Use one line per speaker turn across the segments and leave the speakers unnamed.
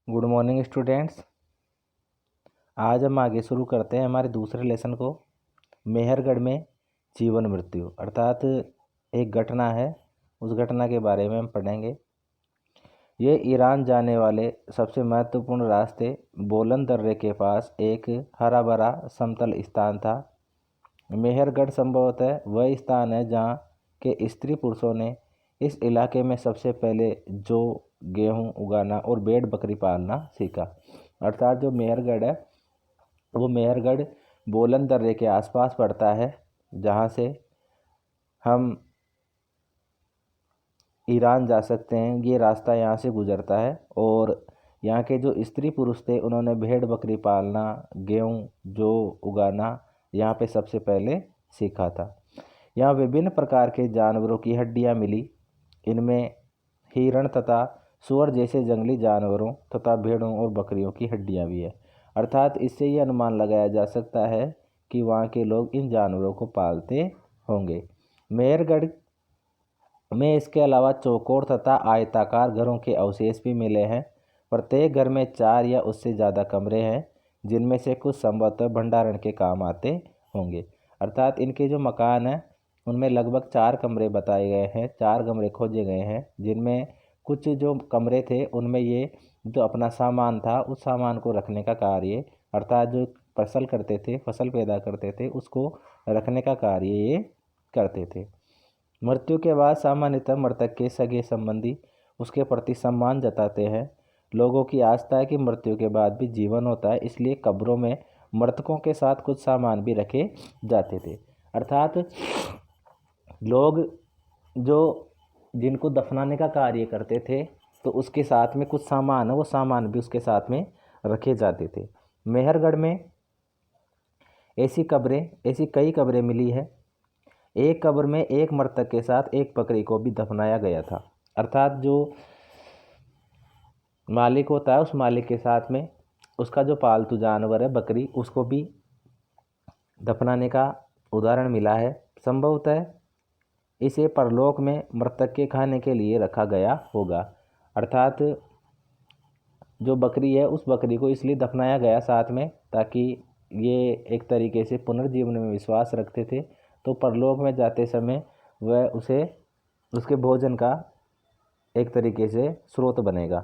Good morning students. आज हम आगे शुरू करते हैं हमारे दूसरे लेसन को। मेहरगढ़ में जीवन मृत्यु अर्थात एक घटना है, उस घटना के बारे में हम पढ़ेंगे। ये ईरान जाने वाले सबसे महत्वपूर्ण रास्ते बोलन दर्रे के पास एक हरा भरा समतल स्थान था। मेहरगढ़ संभवतः वह स्थान है जहाँ के स्त्री पुरुषों ने इस इलाके में सबसे पहले जो गेहूं उगाना और भेड़ बकरी पालना सीखा। अर्थात जो मेहरगढ़ है वो मेहरगढ़ बोलन दर्रे के आसपास पड़ता है, जहाँ से हम ईरान जा सकते हैं। ये रास्ता यहाँ से गुजरता है और यहाँ के जो स्त्री पुरुष थे उन्होंने भेड़ बकरी पालना, गेहूं जो उगाना यहाँ पे सबसे पहले सीखा था। यहाँ विभिन्न प्रकार के जानवरों की हड्डियाँ मिली। इनमें हिरण तथा सूअर जैसे जंगली जानवरों तथा भेड़ों और बकरियों की हड्डियाँ भी है। अर्थात इससे ये अनुमान लगाया जा सकता है कि वहाँ के लोग इन जानवरों को पालते होंगे। मेहरगढ़ में इसके अलावा चौकोर तथा आयताकार घरों के अवशेष भी मिले हैं। प्रत्येक घर में 4 या उससे ज़्यादा कमरे हैं, जिनमें से कुछ संभवतः भंडारण के काम आते होंगे। अर्थात इनके जो मकान हैं उनमें लगभग 4 कमरे बताए गए हैं, 4 कमरे खोजे गए हैं, जिनमें कुछ जो कमरे थे उनमें ये जो अपना सामान था उस सामान को रखने का कार्य, अर्थात जो फसल करते थे, फसल पैदा करते थे, उसको रखने का कार्य ये करते थे। मृत्यु के बाद सामान्यतः मृतक के सगे संबंधी उसके प्रति सम्मान जताते हैं। लोगों की आस्था है कि मृत्यु के बाद भी जीवन होता है, इसलिए कब्रों में मृतकों के साथ कुछ सामान भी रखे जाते थे। अर्थात लोग जो जिनको दफनाने का कार्य करते थे तो उसके साथ में कुछ सामान है, वो सामान भी उसके साथ में रखे जाते थे। मेहरगढ़ में ऐसी कई कब्रें मिली है। एक कब्र में एक मृतक के साथ एक बकरी को भी दफनाया गया था। अर्थात जो मालिक होता है उस मालिक के साथ में उसका जो पालतू जानवर है बकरी, उसको भी दफनाने का उदाहरण मिला है। संभवतः इसे परलोक में मृतक के खाने के लिए रखा गया होगा। अर्थात जो बकरी है उस बकरी को इसलिए दफनाया गया साथ में ताकि ये एक तरीके से पुनर्जीवन में विश्वास रखते थे, तो परलोक में जाते समय वह उसे उसके भोजन का एक तरीके से स्रोत बनेगा।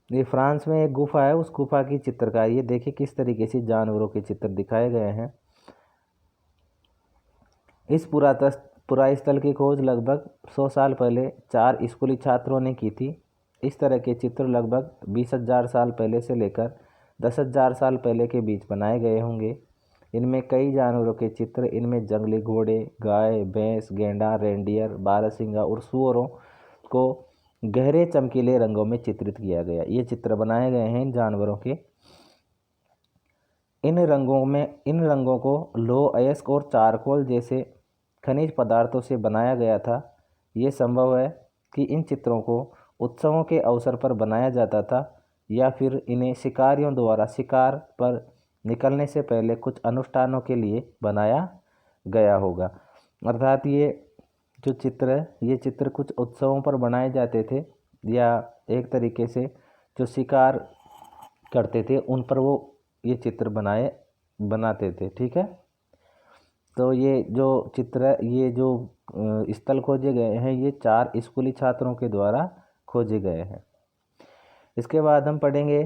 ये फ्रांस में एक गुफा है, उस गुफा की चित्रकारी, ये देखिए किस तरीके से जानवरों के चित्र दिखाए गए हैं। इस पुरास्थल की खोज लगभग 100 साल पहले 4 स्कूली छात्रों ने की थी। इस तरह के चित्र लगभग 20,000 साल पहले से लेकर 10,000 साल पहले के बीच बनाए गए होंगे। इनमें कई जानवरों के चित्र, इनमें जंगली घोड़े, गाय, भैंस, गेंडा, रेंडियर, बारहसिंगा और सूअरों को गहरे चमकीले रंगों में चित्रित किया गया। ये चित्र बनाए गए हैं इन जानवरों के। इन रंगों को लोह अयस्क और चारकोल जैसे खनिज पदार्थों से बनाया गया था। ये संभव है कि इन चित्रों को उत्सवों के अवसर पर बनाया जाता था या फिर इन्हें शिकारियों द्वारा शिकार पर निकलने से पहले कुछ अनुष्ठानों के लिए बनाया गया होगा। अर्थात ये जो चित्र है, ये चित्र कुछ उत्सवों पर बनाए जाते थे या एक तरीके से जो शिकार करते थे उन पर वो ये चित्र बनाते थे। ठीक है, तो ये जो चित्र है, ये जो स्थल खोजे गए हैं, ये 4 स्कूली छात्रों के द्वारा खोजे गए हैं। इसके बाद हम पढ़ेंगे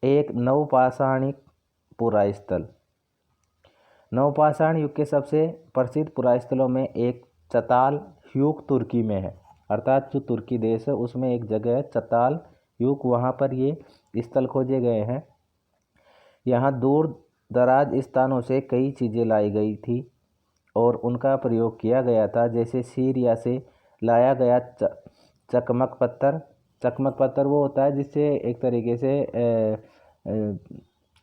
एक नवपाषाणिक पुरास्थल। नवपाषाण युग के सबसे प्रसिद्ध पुरास्थलों में एक चताल युग तुर्की में है। अर्थात जो तुर्की देश है उसमें एक जगह है चताल युग, वहाँ पर ये स्थल खोजे गए हैं। यहाँ दूर दराज स्थानों से कई चीज़ें लाई गई थी और उनका प्रयोग किया गया था, जैसे सीरिया से लाया गया चकमक पत्थर। चकमक पत्थर वो होता है जिससे एक तरीके से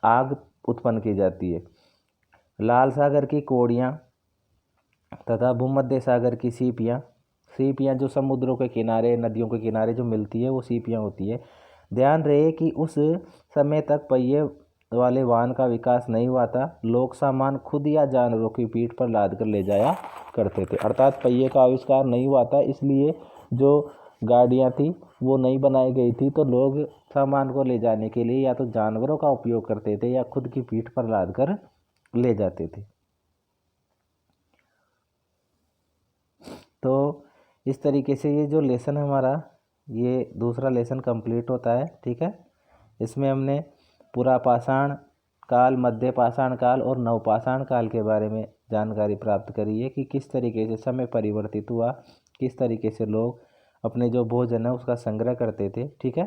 आग उत्पन्न की जाती है। लाल सागर की कोड़ियाँ तथा भूमध्य सागर की सीपियाँ जो समुद्रों के किनारे, नदियों के किनारे जो मिलती है वो सीपियाँ होती है। ध्यान रहे कि उस समय तक पहिए वाले वाहन का विकास नहीं हुआ था। लोग सामान खुद या जानवरों की पीठ पर लाद कर ले जाया करते थे। अर्थात पहिए का आविष्कार नहीं हुआ था, इसलिए जो गाड़ियाँ थी वो नहीं बनाई गई थी, तो लोग सामान को ले जाने के लिए या तो जानवरों का उपयोग करते थे या खुद की पीठ पर लाद कर ले जाते थे। तो इस तरीके से ये जो लेसन हमारा, ये दूसरा लेसन कंप्लीट होता है। ठीक है, इसमें हमने पूरा पाषाण काल, मध्य पाषाण काल और नवपाषाण काल के बारे में जानकारी प्राप्त करी है कि किस तरीके से समय परिवर्तित हुआ, किस तरीके से लोग अपने जो भोजन है उसका संग्रह करते थे। ठीक है,